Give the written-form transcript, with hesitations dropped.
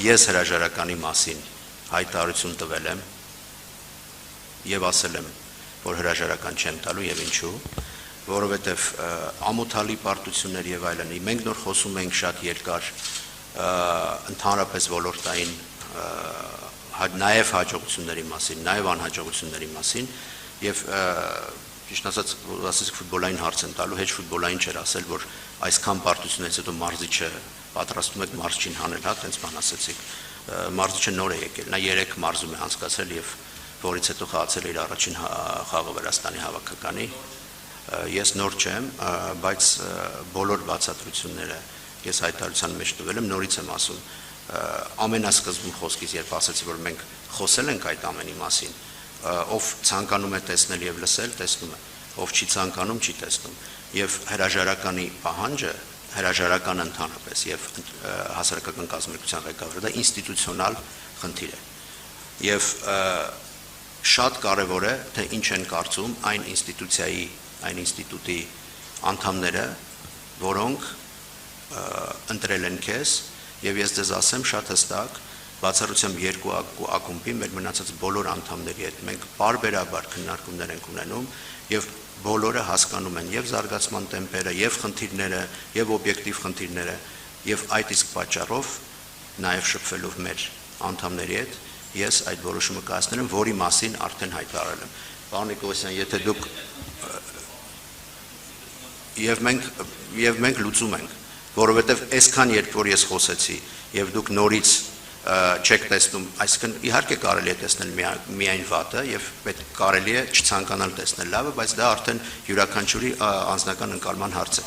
ես հրաժարականի մասին հայտարարություն տվել եմ եւ ասել եմ, որ հրաժարական չեմ տալու եւ ինչու, որովհետեւ ամոթալի պարտություններ եւ այլն, մենք նոր խոսում ենք շատ երկար ընդհանրապես ոլորտային նաեւ հաջողությունների մասին, նաեւ անհաջողությունների մասին եւ ճիշտ ասած, ասեցիք ֆուտբոլային հարց են տալու, հեչ ֆուտբոլային չէր ասել, որ այսքան պարտությունից հետո մարզիչը պատրաստում եք մարզչին հանել, հա, տենց բան ասեցիք։ Մարզիչը նոր է եկել, նա 3 մարզում է անցկացրել եւ որից հետո խաղացել է իր առաջին խաղը Վրաստանի հավաքականի։ Ես նոր չեմ, բայց բոլոր բացատրությունները ես հայտարարության մեջ տվել եմ, նորից եմ ասում, ամենասկզբում խոսքից երբ ասեցի, որ մենք խոսել ենք այդ ամենի մասին, ով ցանկանում է տեսնել եւ լսել, տեսնում է, ով չի ցանկանում, չի տեսնում, եւ հրաժարականի պահանջը, հրաժարական ընդհանրապես եւ հասարակական կազմակերպության ղեկավարը դա ինստիտուցիոնալ խնդիր է եւ շատ կարեւոր է թե ինչ են կարծում այն ինստիտուցիայի, այն ինստիտուտի անդամները, որոնք ընտրել են քեզ եւ ես ձեզ ասեմ շատ հստակ բացառությամբ 2 ակումբի մեր մնացած բոլոր անդամների հետ մենք բարբերաբար քննարկումներ ենք ունենում եւ բոլորը հասկանում են եւ զարգացման տեմպերը եւ խնդիրները եւ օբյեկտիվ խնդիրները եւ այդ իսկ պատճառով նաեւ շփվելով մեր անդամների հետ ես այդ որոշումը կայացնել եմ, որի մասին արդեն հայտարարել եմ։ Պարոն Նիկոլոսյան, եթե դուք եւ մենք լուծում ենք, որովհետեւ այսքան երբ որ ես խոսեցի եւ դուք նորից չեք տեսնում, այսինքն իհարկե կարելի է տեսնել միայն վատը եւ պետք կարելի է չցանկանալ տեսնել լավը, բայց դա արդեն յուրաքանչյուրի անձնական ընկալման հարց է։